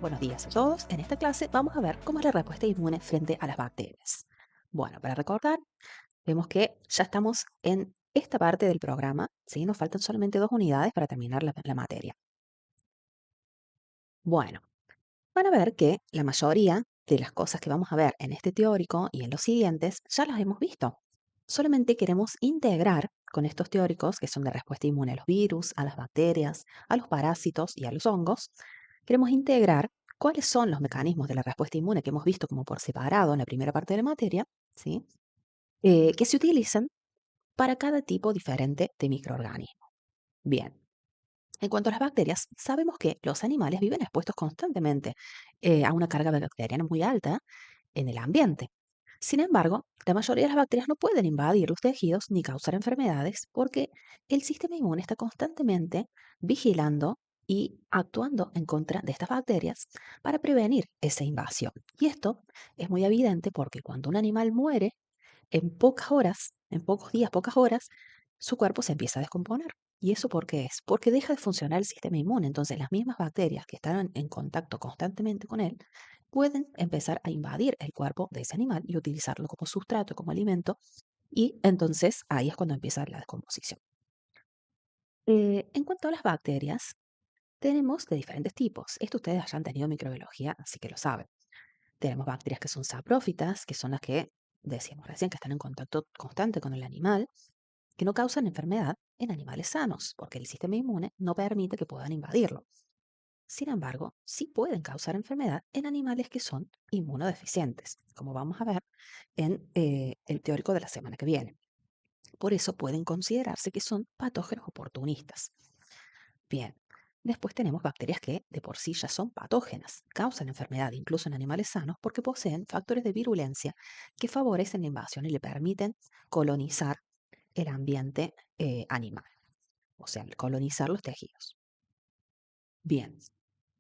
Buenos días a todos. En esta clase vamos a ver cómo es la respuesta inmune frente a las bacterias. Bueno, para recordar, vemos que ya estamos en esta parte del programa, ¿sí? Nos faltan solamente 2 unidades para terminar la materia. Bueno, van a ver que la mayoría de las cosas que vamos a ver en este teórico y en los siguientes ya las hemos visto. Solamente queremos integrar con estos teóricos, que son de respuesta inmune a los virus, a las bacterias, a los parásitos y a los hongos, queremos integrar cuáles son los mecanismos de la respuesta inmune que hemos visto como por separado en la primera parte de la materia, ¿sí? Que se utilizan para cada tipo diferente de microorganismo. Bien, en cuanto a las bacterias, sabemos que los animales viven expuestos constantemente a una carga bacteriana muy alta en el ambiente. Sin embargo, la mayoría de las bacterias no pueden invadir los tejidos ni causar enfermedades porque el sistema inmune está constantemente vigilando y actuando en contra de estas bacterias para prevenir esa invasión. Y esto es muy evidente porque cuando un animal muere, en pocas horas, en pocos días, pocas horas, su cuerpo se empieza a descomponer. ¿Y eso por qué es? Porque deja de funcionar el sistema inmune. Entonces, las mismas bacterias que están en contacto constantemente con él pueden empezar a invadir el cuerpo de ese animal y utilizarlo como sustrato, como alimento. Y entonces ahí es cuando empieza la descomposición. En cuanto a las bacterias, tenemos de diferentes tipos. Esto ustedes ya han tenido microbiología, así que lo saben. Tenemos bacterias que son saprófitas, que son las que decíamos recién que están en contacto constante con el animal, que no causan enfermedad en animales sanos, porque el sistema inmune no permite que puedan invadirlo. Sin embargo, sí pueden causar enfermedad en animales que son inmunodeficientes, como vamos a ver en el teórico de la semana que viene. Por eso pueden considerarse que son patógenos oportunistas. Bien, después tenemos bacterias que de por sí ya son patógenas, causan enfermedad incluso en animales sanos porque poseen factores de virulencia que favorecen la invasión y le permiten colonizar el ambiente animal, o sea, colonizar los tejidos. Bien,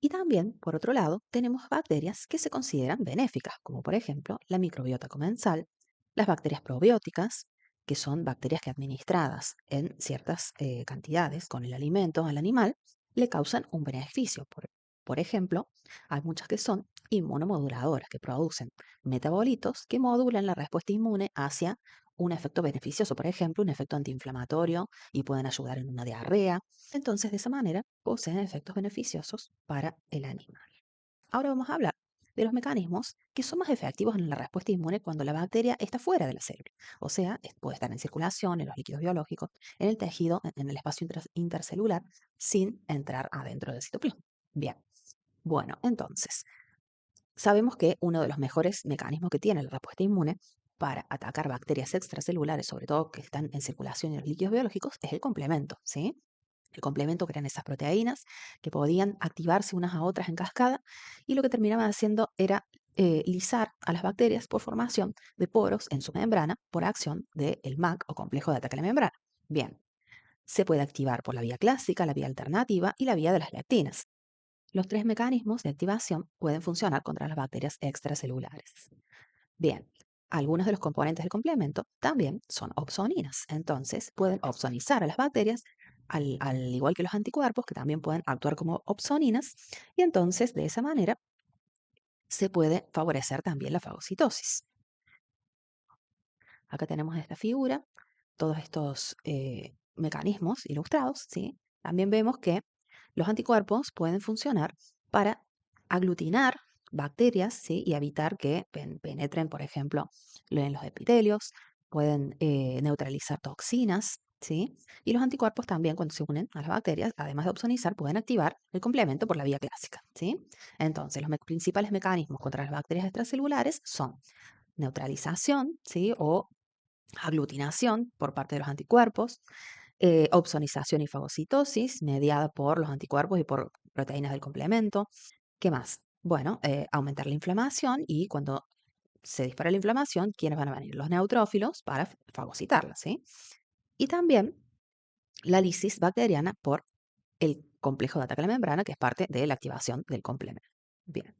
y también, por otro lado, tenemos bacterias que se consideran benéficas, como por ejemplo la microbiota comensal, las bacterias probióticas, que son bacterias que administradas en ciertas cantidades con el alimento al animal, le causan un beneficio. Por ejemplo, hay muchas que son inmunomoduladoras, que producen metabolitos que modulan la respuesta inmune hacia un efecto beneficioso, por ejemplo, un efecto antiinflamatorio y pueden ayudar en una diarrea. Entonces, de esa manera, poseen efectos beneficiosos para el animal. Ahora vamos a hablar de los mecanismos que son más efectivos en la respuesta inmune cuando la bacteria está fuera de la célula. O sea, puede estar en circulación, en los líquidos biológicos, en el tejido, en el espacio intercelular, sin entrar adentro del citoplasma. Bien, bueno, entonces, sabemos que uno de los mejores mecanismos que tiene la respuesta inmune para atacar bacterias extracelulares, sobre todo que están en circulación en los líquidos biológicos, es el complemento, ¿sí? El complemento que eran esas proteínas que podían activarse unas a otras en cascada y lo que terminaban haciendo era lisar a las bacterias por formación de poros en su membrana por acción del MAC o complejo de ataque a la membrana. Bien, se puede activar por la vía clásica, la vía alternativa y la vía de las lectinas. Los tres mecanismos de activación pueden funcionar contra las bacterias extracelulares. Bien, algunos de los componentes del complemento también son opsoninas, entonces pueden opsonizar a las bacterias al igual que los anticuerpos que también pueden actuar como opsoninas y entonces de esa manera se puede favorecer también la fagocitosis. Acá tenemos esta figura, todos estos mecanismos ilustrados, ¿sí? También vemos que los anticuerpos pueden funcionar para aglutinar bacterias, ¿sí? Y evitar que penetren, por ejemplo, en los epitelios, pueden neutralizar toxinas, ¿sí? Y los anticuerpos también, cuando se unen a las bacterias, además de opsonizar, pueden activar el complemento por la vía clásica, ¿sí? Entonces, los principales mecanismos contra las bacterias extracelulares son neutralización, ¿sí? O aglutinación por parte de los anticuerpos, opsonización y fagocitosis mediada por los anticuerpos y por proteínas del complemento. ¿Qué más? Bueno, aumentar la inflamación y cuando se dispara la inflamación, ¿quiénes van a venir? Los neutrófilos para fagocitarla, ¿sí? Y también la lisis bacteriana por el complejo de ataque a la membrana, que es parte de la activación del complemento. Bien,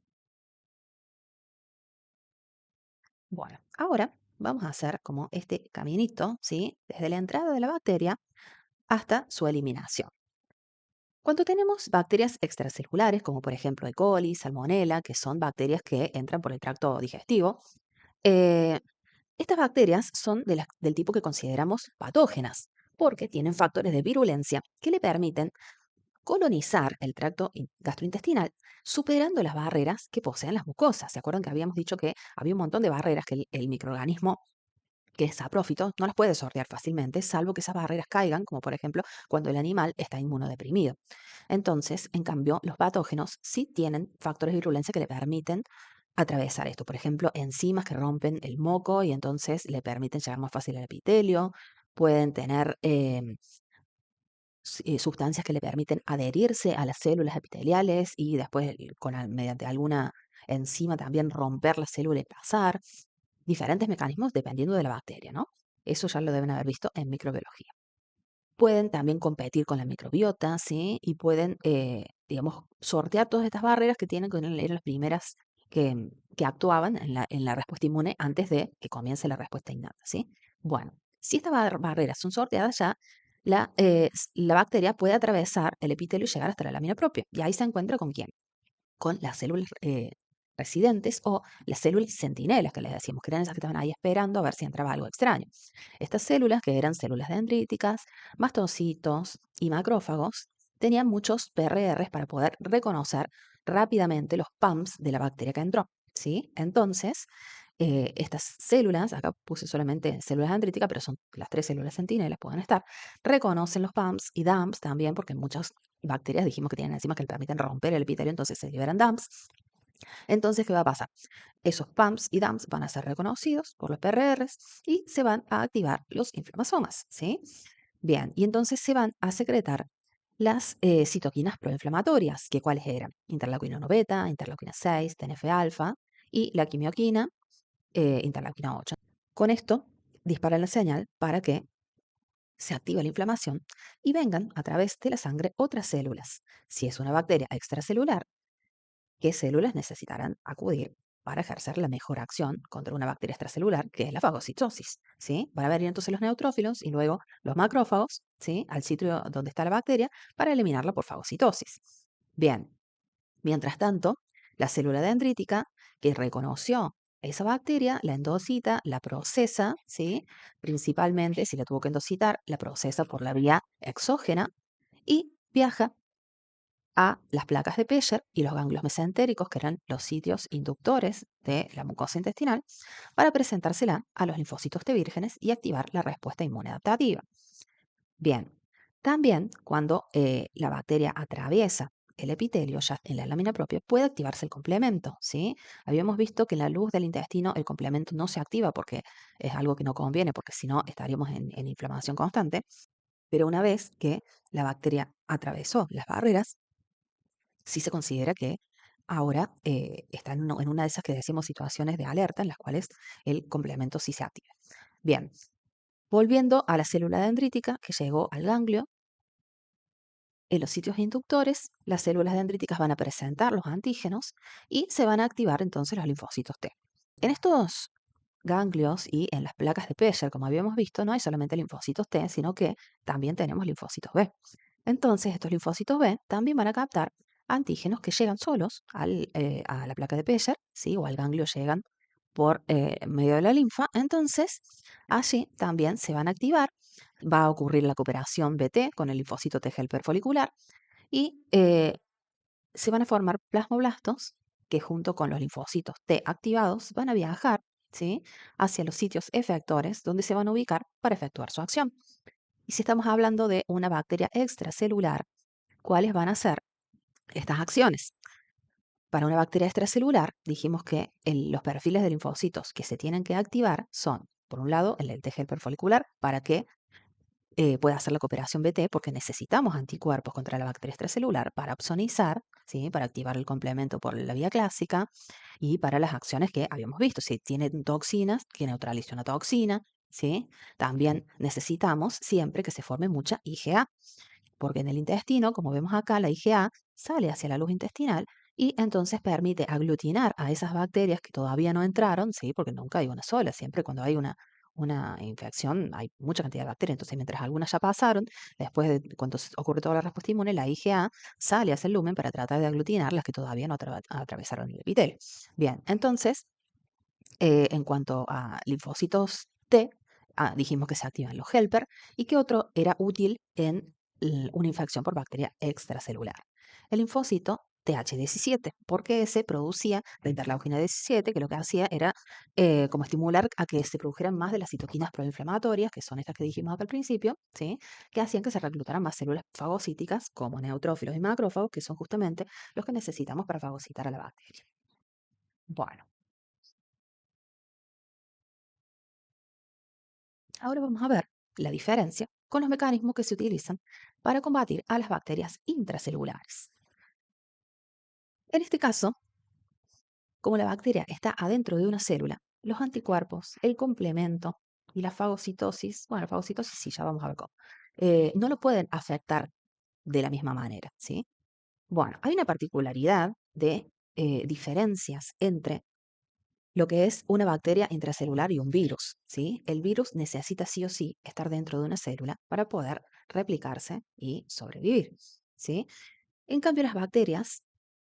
bueno, ahora vamos a hacer como este caminito, ¿sí? Desde la entrada de la bacteria hasta su eliminación. Cuando tenemos bacterias extracelulares, como por ejemplo E. coli, Salmonella, que son bacterias que entran por el tracto digestivo, eh, estas bacterias son del tipo que consideramos patógenas, porque tienen factores de virulencia que le permiten colonizar el tracto gastrointestinal, superando las barreras que poseen las mucosas. ¿Se acuerdan que habíamos dicho que había un montón de barreras que el microorganismo que es saprófito no las puede sortear fácilmente, salvo que esas barreras caigan, como por ejemplo cuando el animal está inmunodeprimido? Entonces, en cambio, los patógenos sí tienen factores de virulencia que le permiten atravesar esto. Por ejemplo, enzimas que rompen el moco y entonces le permiten llegar más fácil al epitelio. Pueden tener sustancias que le permiten adherirse a las células epiteliales y después mediante alguna enzima también romper la célula y pasar. Diferentes mecanismos dependiendo de la bacteria, ¿no? Eso ya lo deben haber visto en microbiología. Pueden también competir con la microbiota, ¿sí? Y pueden, digamos, sortear todas estas barreras que tienen, que eran las primeras que actuaban en la respuesta inmune antes de que comience la respuesta innata, ¿sí? Bueno, si estas barreras son sorteadas ya, la bacteria puede atravesar el epitelio y llegar hasta la lámina propia. Y ahí se encuentra con quién, con las células residentes o las células centinelas, que les decimos, que eran esas que estaban ahí esperando a ver si entraba algo extraño. Estas células, que eran células dendríticas, mastocitos y macrófagos, tenían muchos PRRs para poder reconocer rápidamente los PAMPs de la bacteria que entró, ¿sí? Entonces, estas células, acá puse solamente células dendríticas, pero son las tres células centinelas, pueden estar, reconocen los PAMPs y DAMPs también, porque muchas bacterias dijimos que tienen enzimas que le permiten romper el epitelio, entonces se liberan DAMPs. Entonces, ¿qué va a pasar? Esos PAMPs y DAMPs van a ser reconocidos por los PRRs y se van a activar los inflamasomas, ¿sí? Bien, y entonces se van a secretar las citoquinas proinflamatorias, que cuáles eran: interleuquina 1 beta, interleuquina 6, TNF-alfa y la quimioquina, interleuquina 8. Con esto disparan la señal para que se active la inflamación y vengan a través de la sangre otras células. Si es una bacteria extracelular, ¿qué células necesitarán acudir para ejercer la mejor acción contra una bacteria extracelular, que es la fagocitosis? ¿Sí? Van a venir entonces los neutrófilos y luego los macrófagos, ¿sí? Al sitio donde está la bacteria para eliminarla por fagocitosis. Bien, mientras tanto, la célula dendrítica que reconoció esa bacteria, la endocita, la procesa, ¿sí? Principalmente, si la tuvo que endocitar, la procesa por la vía exógena y viaja a las placas de Peyer y los ganglios mesentéricos, que eran los sitios inductores de la mucosa intestinal, para presentársela a los linfocitos T vírgenes y activar la respuesta inmune adaptativa. Bien, también cuando la bacteria atraviesa el epitelio, ya en la lámina propia, puede activarse el complemento, ¿sí? Habíamos visto que en la luz del intestino el complemento no se activa porque es algo que no conviene, porque si no estaríamos en inflamación constante, pero una vez que la bacteria atravesó las barreras, sí se considera que ahora está en una de esas que decimos situaciones de alerta en las cuales el complemento sí se activa. Bien, volviendo a la célula dendrítica que llegó al ganglio, en los sitios inductores, las células dendríticas van a presentar los antígenos y se van a activar entonces los linfocitos T. En estos ganglios y en las placas de Peyer, como habíamos visto, no hay solamente linfocitos T, sino que también tenemos linfocitos B. Entonces, estos linfocitos B también van a captar antígenos que llegan solos a la placa de Peyer, ¿sí? O al ganglio llegan por medio de la linfa. Entonces, allí también se van a activar, va a ocurrir la cooperación BT con el linfocito T helper folicular y se van a formar plasmoblastos que junto con los linfocitos T activados van a viajar, ¿sí? Hacia los sitios efectores donde se van a ubicar para efectuar su acción. Y si estamos hablando de una bacteria extracelular, ¿cuáles van a ser estas acciones? Para una bacteria extracelular, dijimos que los perfiles de linfocitos que se tienen que activar son, por un lado, el del T helper folicular, para que pueda hacer la cooperación BT, porque necesitamos anticuerpos contra la bacteria extracelular para opsonizar, ¿sí? Para activar el complemento por la vía clásica y para las acciones que habíamos visto. Si tiene toxinas, que neutralice una toxina, ¿sí? También necesitamos siempre que se forme mucha IgA, porque en el intestino, como vemos acá, la IgA sale hacia la luz intestinal y entonces permite aglutinar a esas bacterias que todavía no entraron, ¿sí? Porque nunca hay una sola, siempre cuando hay una infección, hay mucha cantidad de bacterias. Entonces, mientras algunas ya pasaron, después de cuando ocurre toda la respuesta inmune, la IgA sale hacia el lumen para tratar de aglutinar las que todavía no atravesaron el epitelio. Bien, entonces, en cuanto a linfocitos T, dijimos que se activan los helper y que otro era útil en una infección por bacteria extracelular. El linfocito TH17, porque ese producía la interleuquina 17, que lo que hacía era como estimular a que se produjeran más de las citoquinas proinflamatorias, que son estas que dijimos acá al principio, ¿sí? Que hacían que se reclutaran más células fagocíticas como neutrófilos y macrófagos, que son justamente los que necesitamos para fagocitar a la bacteria. Bueno, ahora vamos a ver la diferencia con los mecanismos que se utilizan para combatir a las bacterias intracelulares. En este caso, como la bacteria está adentro de una célula, los anticuerpos, el complemento y la fagocitosis, bueno, la fagocitosis sí, ya vamos a ver cómo, no lo pueden afectar de la misma manera, ¿sí? Bueno, hay una particularidad de diferencias entre lo que es una bacteria intracelular y un virus, ¿sí? El virus necesita sí o sí estar dentro de una célula para poder replicarse y sobrevivir, ¿sí? En cambio, las bacterias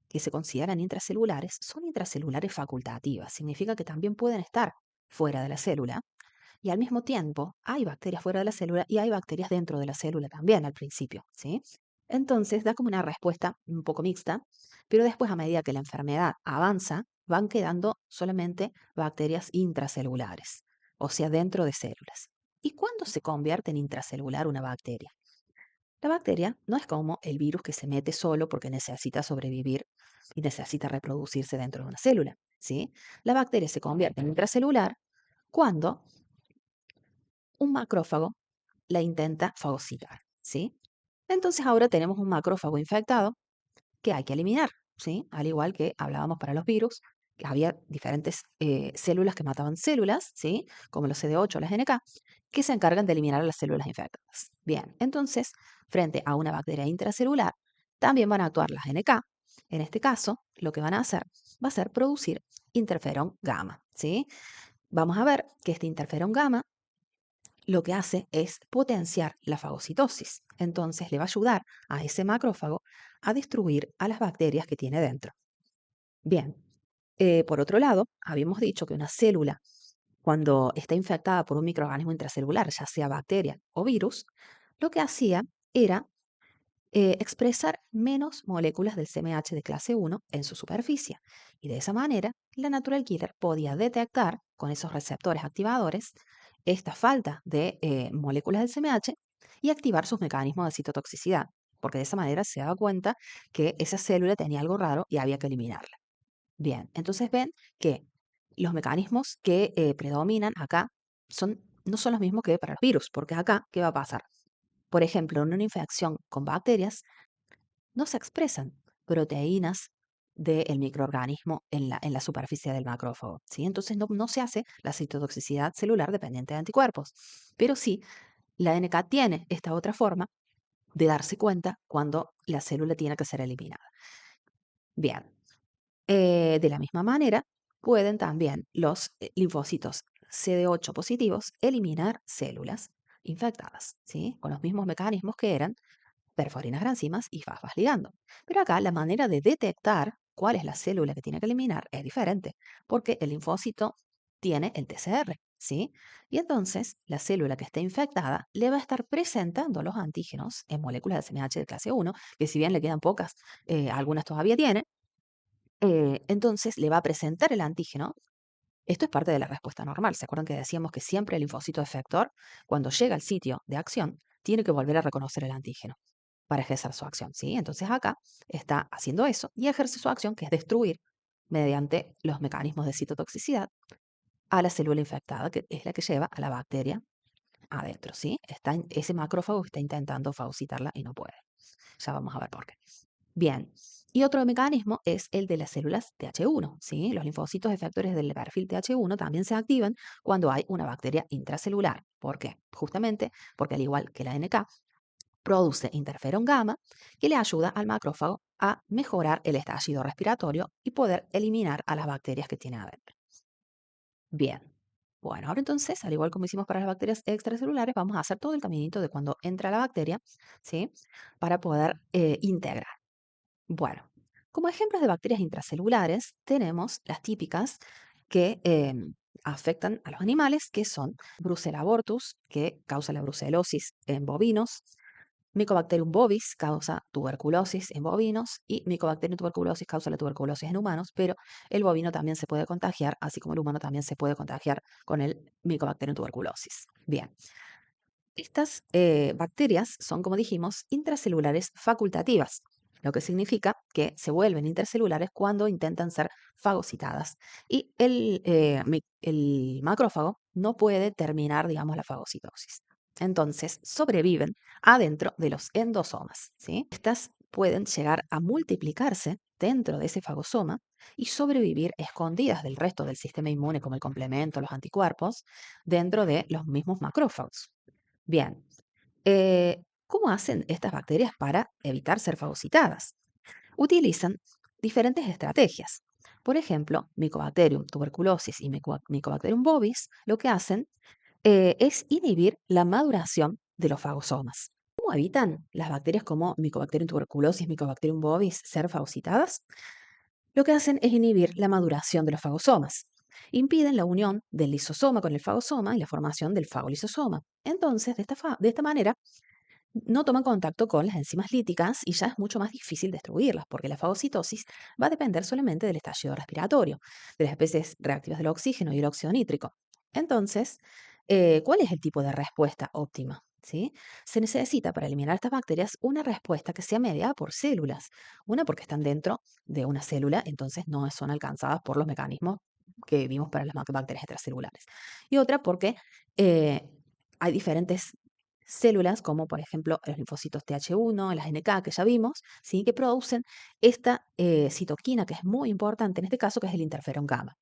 que se consideran intracelulares son intracelulares facultativas, significa que también pueden estar fuera de la célula y al mismo tiempo hay bacterias fuera de la célula y hay bacterias dentro de la célula también al principio, ¿sí? Entonces da como una respuesta un poco mixta, pero después a medida que la enfermedad avanza, van quedando solamente bacterias intracelulares, o sea, dentro de células. ¿Y cuándo se convierte en intracelular una bacteria? La bacteria no es como el virus que se mete solo porque necesita sobrevivir y necesita reproducirse dentro de una célula, ¿sí? La bacteria se convierte en intracelular cuando un macrófago la intenta fagocitar, ¿sí? Entonces ahora tenemos un macrófago infectado que hay que eliminar, ¿sí? Al igual que hablábamos para los virus, que había diferentes células que mataban células, ¿sí? Como los CD8 o las NK, que se encargan de eliminar a las células infectadas. Bien, entonces, frente a una bacteria intracelular, también van a actuar las NK. En este caso, lo que van a hacer va a ser producir interferón gamma, ¿sí? Vamos a ver que este interferón gamma lo que hace es potenciar la fagocitosis. Entonces le va a ayudar a ese macrófago a destruir a las bacterias que tiene dentro. Bien, por otro lado, habíamos dicho que una célula, cuando está infectada por un microorganismo intracelular, ya sea bacteria o virus, lo que hacía era expresar menos moléculas del CMH de clase 1 en su superficie. Y de esa manera, la natural killer podía detectar con esos receptores activadores esta falta de moléculas del CMH y activar sus mecanismos de citotoxicidad, porque de esa manera se daba cuenta que esa célula tenía algo raro y había que eliminarla. Bien, entonces ven que los mecanismos que predominan acá no son los mismos que para los virus, porque acá, ¿qué va a pasar? Por ejemplo, en una infección con bacterias, no se expresan proteínas del microorganismo en la superficie del macrófago, ¿sí? Entonces no se hace la citotoxicidad celular dependiente de anticuerpos, pero sí, la NK tiene esta otra forma de darse cuenta cuando la célula tiene que ser eliminada. Bien, de la misma manera, pueden también los linfocitos CD8 positivos eliminar células infectadas, ¿sí? Con los mismos mecanismos que eran perforinas granzimas y fafas ligando. Pero acá la manera de detectar cuál es la célula que tiene que eliminar es diferente, porque el linfocito tiene el TCR, ¿sí? Y entonces la célula que esté infectada le va a estar presentando los antígenos en moléculas de CMH de clase 1, que si bien le quedan pocas, algunas todavía tiene, entonces le va a presentar el antígeno. Esto es parte de la respuesta normal. ¿Se acuerdan que decíamos que siempre el linfocito efector, cuando llega al sitio de acción, tiene que volver a reconocer el antígeno para ejercer su acción, ¿sí? Entonces acá está haciendo eso y ejerce su acción, que es destruir mediante los mecanismos de citotoxicidad a la célula infectada, que es la que lleva a la bacteria adentro, ¿sí? Ese macrófago está intentando fagocitarla y no puede. Ya vamos a ver por qué. Bien. Y otro mecanismo es el de las células TH1, ¿sí? Los linfocitos efectores del perfil TH1 también se activan cuando hay una bacteria intracelular. ¿Por qué? Justamente porque al igual que la NK, produce interferón gamma que le ayuda al macrófago a mejorar el estallido respiratorio y poder eliminar a las bacterias que tiene adentro. Bien. Bueno, ahora entonces, al igual como hicimos para las bacterias extracelulares, vamos a hacer todo el caminito de cuando entra la bacteria, ¿sí? Para poder integrar. Bueno, como ejemplos de bacterias intracelulares, tenemos las típicas que afectan a los animales, que son Brucella abortus, que causa la brucelosis en bovinos, Mycobacterium bovis causa tuberculosis en bovinos y Mycobacterium tuberculosis causa la tuberculosis en humanos, pero el bovino también se puede contagiar, así como el humano también se puede contagiar con el Mycobacterium tuberculosis. Bien, estas bacterias son, como dijimos, intracelulares facultativas, lo que significa que se vuelven intercelulares cuando intentan ser fagocitadas. Y el macrófago no puede terminar, digamos, la fagocitosis. Entonces, sobreviven adentro de los endosomas, ¿sí? Estas pueden llegar a multiplicarse dentro de ese fagosoma y sobrevivir escondidas del resto del sistema inmune, como el complemento, los anticuerpos, dentro de los mismos macrófagos. Bien, ¿cómo hacen estas bacterias para evitar ser fagocitadas? Utilizan diferentes estrategias. Por ejemplo, Mycobacterium tuberculosis y Mycobacterium bovis lo que hacen es inhibir la maduración de los fagosomas. ¿Cómo evitan las bacterias como Mycobacterium tuberculosis, Mycobacterium bovis ser fagocitadas? Lo que hacen es inhibir la maduración de los fagosomas. Impiden la unión del lisosoma con el fagosoma y la formación del fagolisosoma. Entonces, de esta manera, no toman contacto con las enzimas líticas y ya es mucho más difícil destruirlas, porque la fagocitosis va a depender solamente del estallido respiratorio, de las especies reactivas del oxígeno y el óxido nítrico. Entonces, ¿cuál es el tipo de respuesta óptima? ¿Sí? Se necesita para eliminar estas bacterias una respuesta que sea mediada por células. Una porque están dentro de una célula, entonces no son alcanzadas por los mecanismos que vimos para las bacterias extracelulares. Y otra porque eh, hay diferentes células, como por ejemplo los linfocitos Th1, las NK que ya vimos, ¿sí? Que producen esta citoquina que es muy importante en este caso, que es el interferón gamma.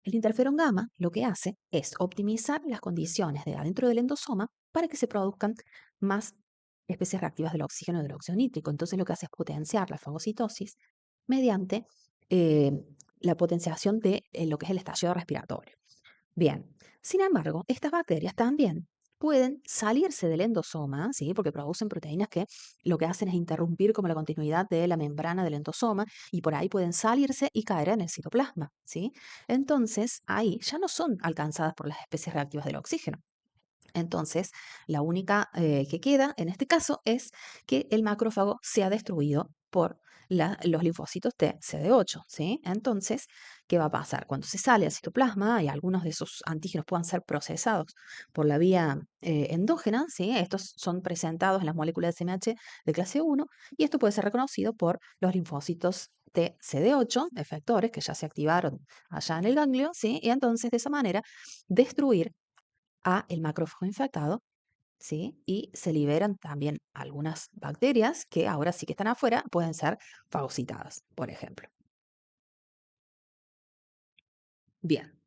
El interferón gamma lo que hace es optimizar las condiciones de adentro del endosoma para que se produzcan más especies reactivas del oxígeno y del óxido nítrico. Entonces lo que hace es potenciar la fagocitosis mediante eh, la potenciación de lo que es el estallido respiratorio. Bien, sin embargo, estas bacterias también pueden salirse del endosoma, ¿sí? Porque producen proteínas que lo que hacen es interrumpir como la continuidad de la membrana del endosoma y por ahí pueden salirse y caer en el citoplasma, ¿sí? Entonces, ahí ya no son alcanzadas por las especies reactivas del oxígeno. Entonces, la única que queda en este caso es que el macrófago sea destruido por los linfocitos T CD8, ¿sí? Entonces, ¿qué va a pasar? Cuando se sale al citoplasma y algunos de esos antígenos puedan ser procesados por la vía endógena, ¿sí? Estos son presentados en las moléculas de SMH de clase 1 y esto puede ser reconocido por los linfocitos T CD8, efectores que ya se activaron allá en el ganglio, ¿sí? Y entonces de esa manera destruir a el macrófago infectado, ¿sí? Y se liberan también algunas bacterias que ahora sí que están afuera, pueden ser fagocitadas, por ejemplo. Bien,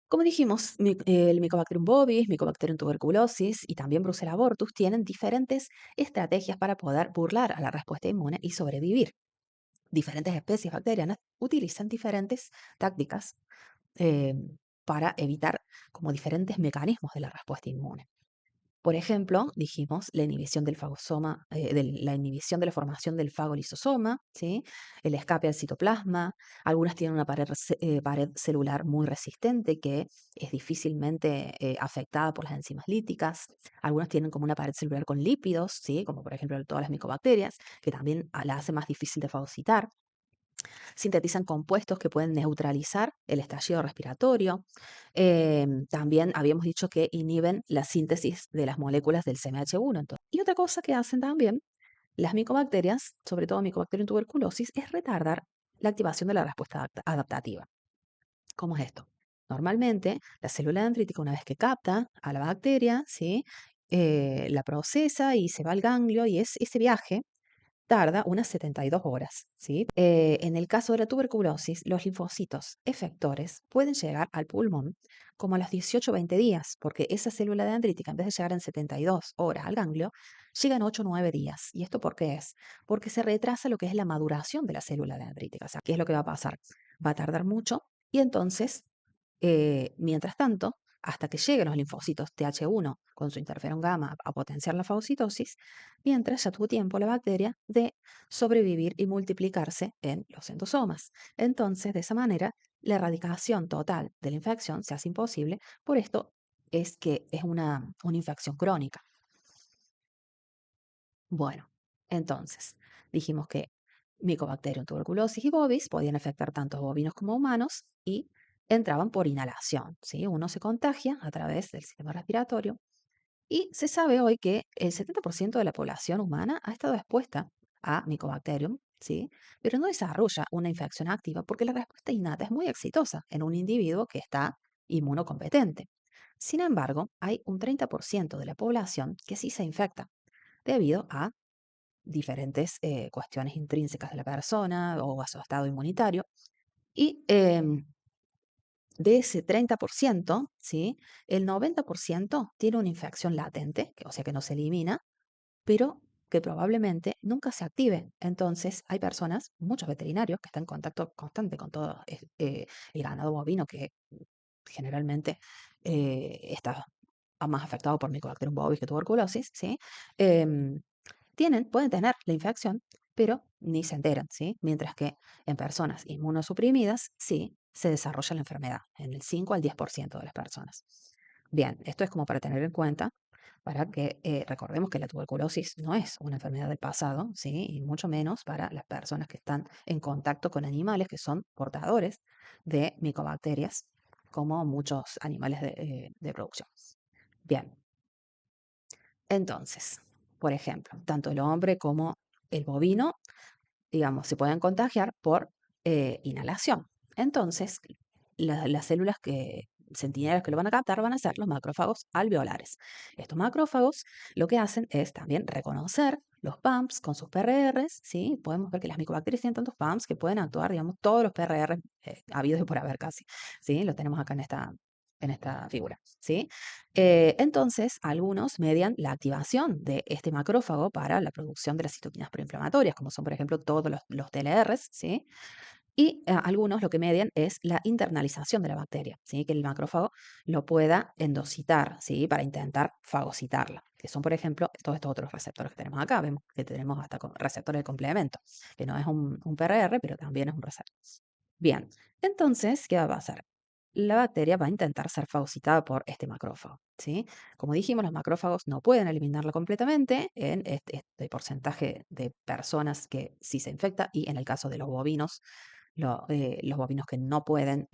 como dijimos, el Mycobacterium bovis, Mycobacterium tuberculosis y también Brucella abortus tienen diferentes estrategias para poder burlar a la respuesta inmune y sobrevivir. Diferentes especies bacterianas utilizan diferentes tácticas eh, para evitar como diferentes mecanismos de la respuesta inmune. Por ejemplo, dijimos la inhibición del fagosoma, la inhibición de la formación del fagolisosoma, ¿sí? El escape al citoplasma. Algunas tienen una pared celular muy resistente que es difícilmente afectada por las enzimas líticas. Algunas tienen como una pared celular con lípidos, ¿sí? Como por ejemplo todas las micobacterias, que también la hace más difícil de fagocitar. Sintetizan compuestos que pueden neutralizar el estallido respiratorio. También habíamos dicho que inhiben la síntesis de las moléculas del CMH1. Y otra cosa que hacen también las micobacterias, sobre todo Mycobacterium tuberculosis, es retardar la activación de la respuesta adaptativa. ¿Cómo es esto? Normalmente, la célula dendrítica, una vez que capta a la bacteria, ¿sí? La procesa y se va al ganglio y es ese viaje tarda unas 72 horas, ¿sí? En el caso de la tuberculosis, los linfocitos efectores pueden llegar al pulmón como a los 18 o 20 días, porque esa célula dendrítica, en vez de llegar en 72 horas al ganglio, llega en 8 o 9 días. ¿Y esto por qué es? Porque se retrasa lo que es la maduración de la célula dendrítica. O sea, ¿qué es lo que va a pasar? Va a tardar mucho y entonces mientras tanto, hasta que lleguen los linfocitos TH1 con su interferón gamma a potenciar la fagocitosis, mientras ya tuvo tiempo la bacteria de sobrevivir y multiplicarse en los endosomas. Entonces, de esa manera, la erradicación total de la infección se hace imposible. Por esto es que es una infección crónica. Bueno, entonces, dijimos que Mycobacterium tuberculosis y bovis podían afectar tanto a bovinos como a humanos y entraban por inhalación, ¿sí? Uno se contagia a través del sistema respiratorio y se sabe hoy que el 70% de la población humana ha estado expuesta a Mycobacterium, ¿sí? Pero no desarrolla una infección activa porque la respuesta innata es muy exitosa en un individuo que está inmunocompetente. Sin embargo, hay un 30% de la población que sí se infecta debido a diferentes cuestiones intrínsecas de la persona o a su estado inmunitario. Y de ese 30%, ¿sí? El 90% tiene una infección latente, o sea que no se elimina, pero que probablemente nunca se active. Entonces, hay personas, muchos veterinarios, que están en contacto constante con todo el ganado bovino, que generalmente está más afectado por Mycobacterium bovis que tuberculosis, ¿sí? Em, pueden tener la infección, pero ni se enteran, ¿sí? Mientras que en personas inmunosuprimidas, sí, se desarrolla la enfermedad, en el 5 al 10% de las personas. Bien, esto es como para tener en cuenta, para que recordemos que la tuberculosis no es una enfermedad del pasado, ¿sí? Y mucho menos para las personas que están en contacto con animales que son portadores de micobacterias, como muchos animales de producción. Bien, entonces, por ejemplo, tanto el hombre como el bovino, digamos, se pueden contagiar por inhalación. Entonces, las células centinelas que lo van a captar van a ser los macrófagos alveolares. Estos macrófagos lo que hacen es también reconocer los PAMPs con sus PRRs, ¿sí? Podemos ver que las micobacterias tienen tantos PAMPs que pueden actuar, digamos, todos los PRR habidos y por haber casi, ¿sí? Lo tenemos acá en esta figura, ¿sí? Entonces, algunos median la activación de este macrófago para la producción de las citoquinas proinflamatorias, como son, por ejemplo, todos los TLRs, ¿sí? Y algunos lo que median es la internalización de la bacteria, ¿sí? Que el macrófago lo pueda endocitar, ¿sí? Para intentar fagocitarla, que son, por ejemplo, todos estos otros receptores que tenemos acá. Vemos que tenemos hasta receptores de complemento, que no es un PRR, pero también es un receptor. Bien, entonces, ¿qué va a pasar? La bacteria va a intentar ser fagocitada por este macrófago, ¿sí? Como dijimos, los macrófagos no pueden eliminarla completamente en este porcentaje de personas que sí se infecta y en el caso de los bovinos, los bovinos que no pueden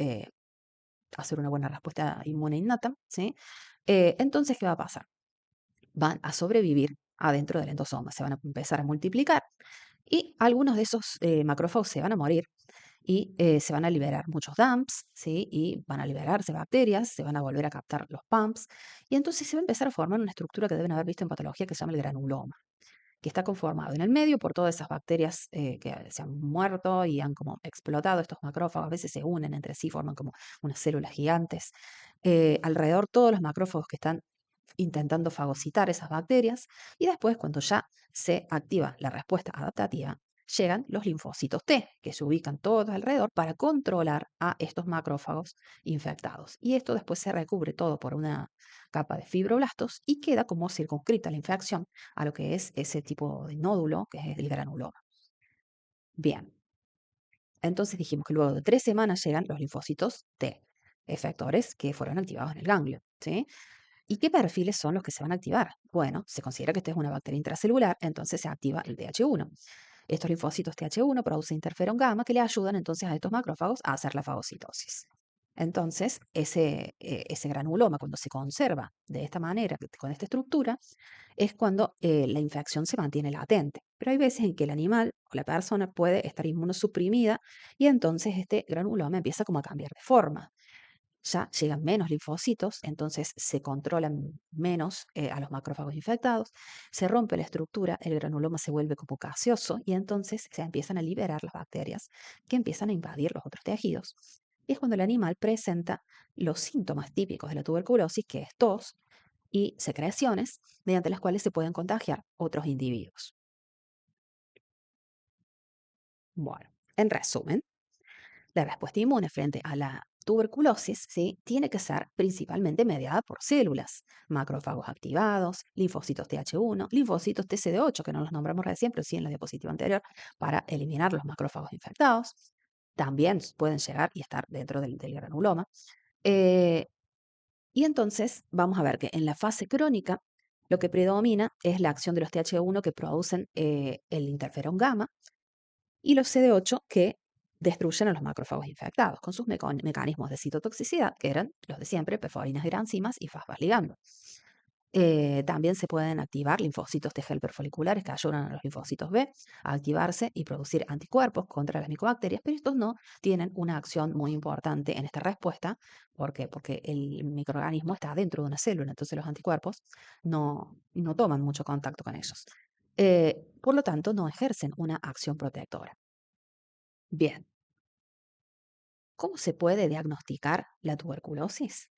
hacer una buena respuesta inmune innata, ¿sí? Entonces, ¿qué va a pasar? Van a sobrevivir adentro del endosoma, se van a empezar a multiplicar y algunos de esos macrófagos se van a morir y se van a liberar muchos dumps, ¿sí? Y van a liberarse bacterias, se van a volver a captar los pumps, y entonces se va a empezar a formar una estructura que deben haber visto en patología que se llama el granuloma, que está conformado en el medio por todas esas bacterias que se han muerto y han como explotado estos macrófagos, a veces se unen entre sí, forman como unas células gigantes. Alrededor todos los macrófagos que están intentando fagocitar esas bacterias y después cuando ya se activa la respuesta adaptativa, llegan los linfocitos T, que se ubican todos alrededor para controlar a estos macrófagos infectados. Y esto después se recubre todo por una capa de fibroblastos y queda como circunscrita la infección a lo que es ese tipo de nódulo que es el granuloma. Bien, entonces dijimos que luego de 3 semanas llegan los linfocitos T, efectores que fueron activados en el ganglio, ¿sí? ¿Y qué perfiles son los que se van a activar? Bueno, se considera que esta es una bacteria intracelular, entonces se activa el TH1. Estos linfocitos TH1 producen interferón gamma que le ayudan entonces a estos macrófagos a hacer la fagocitosis. Entonces, ese granuloma, cuando se conserva de esta manera, con esta estructura, es cuando la infección se mantiene latente. Pero hay veces en que el animal o la persona puede estar inmunosuprimida y entonces este granuloma empieza como a cambiar de forma. Ya llegan menos linfocitos, entonces se controlan menos a los macrófagos infectados, se rompe la estructura, el granuloma se vuelve como gaseoso y entonces se empiezan a liberar las bacterias que empiezan a invadir los otros tejidos. Y es cuando el animal presenta los síntomas típicos de la tuberculosis, que es tos y secreciones, mediante las cuales se pueden contagiar otros individuos. Bueno, en resumen, la respuesta inmune frente a la tuberculosis, ¿sí? Tiene que ser principalmente mediada por células, macrófagos activados, linfocitos TH1, linfocitos TCD8, que no los nombramos recién, pero sí en la diapositiva anterior, para eliminar los macrófagos infectados. También pueden llegar y estar dentro del granuloma. Eh, y entonces vamos a ver que en la fase crónica lo que predomina es la acción de los TH1 que producen el interferón gamma y los CD8 que destruyen a los macrófagos infectados con sus mecanismos de citotoxicidad, que eran los de siempre, perforinas de enzimas y fosfoligandos. También se pueden activar linfocitos T helper foliculares que ayudan a los linfocitos B a activarse y producir anticuerpos contra las micobacterias, pero estos no tienen una acción muy importante en esta respuesta. ¿Por qué? Porque el microorganismo está dentro de una célula, entonces los anticuerpos no toman mucho contacto con ellos. Por lo tanto, no ejercen una acción protectora. Bien, ¿cómo se puede diagnosticar la tuberculosis?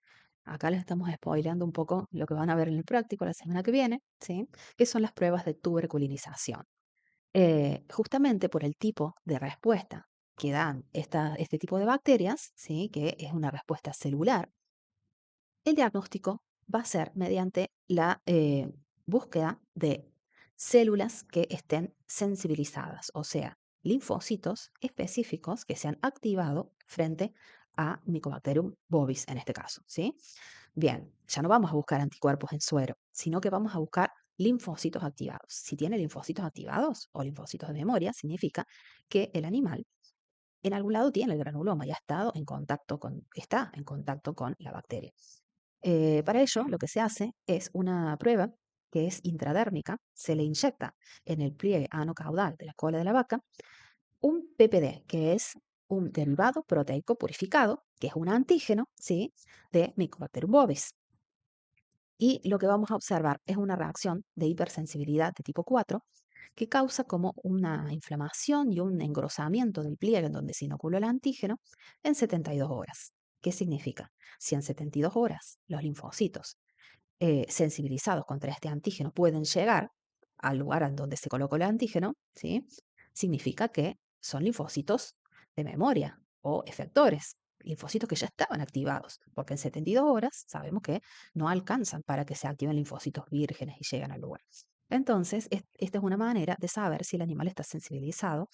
Acá les estamos spoileando un poco lo que van a ver en el práctico la semana que viene, ¿sí? Que son las pruebas de tuberculinización. Justamente por el tipo de respuesta que dan este tipo de bacterias, ¿sí? Que es una respuesta celular, el diagnóstico va a ser mediante la búsqueda de células que estén sensibilizadas, o sea, linfocitos específicos que se han activado frente a Mycobacterium bovis en este caso, ¿sí? Bien, ya no vamos a buscar anticuerpos en suero, sino que vamos a buscar linfocitos activados. Si tiene linfocitos activados o linfocitos de memoria, significa que el animal en algún lado tiene el granuloma y ha estado en contacto está en contacto con la bacteria. Para ello, lo que se hace es una prueba que es intradérmica, se le inyecta en el pliegue anocaudal de la cola de la vaca un PPD, que es un derivado proteico purificado, que es un antígeno, ¿sí? De Mycobacterium bovis. Y lo que vamos a observar es una reacción de hipersensibilidad de tipo 4 que causa como una inflamación y un engrosamiento del pliegue en donde se inoculó el antígeno en 72 horas. ¿Qué significa? Si en 72 horas los linfocitos sensibilizados contra este antígeno pueden llegar al lugar en donde se colocó el antígeno, ¿sí? Significa que son linfocitos de memoria o efectores, linfocitos que ya estaban activados, porque en 72 horas sabemos que no alcanzan para que se activen linfocitos vírgenes y lleguen al lugar. Entonces, esta es una manera de saber si el animal está sensibilizado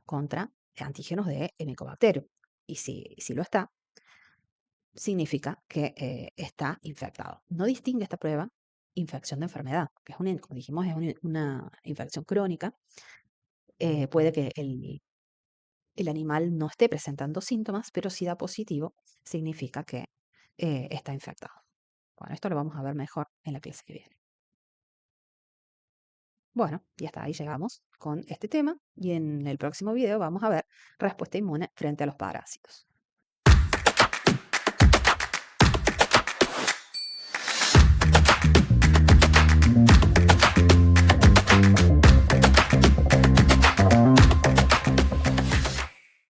contra antígenos de Helicobacterium. Y si lo está, significa que está infectado. No distingue esta prueba infección de enfermedad, que es como dijimos, es una infección crónica. Puede que el animal no esté presentando síntomas, pero si da positivo, significa que está infectado. Bueno, esto lo vamos a ver mejor en la clase que viene. Bueno, y hasta ahí llegamos con este tema y en el próximo video vamos a ver respuesta inmune frente a los parásitos.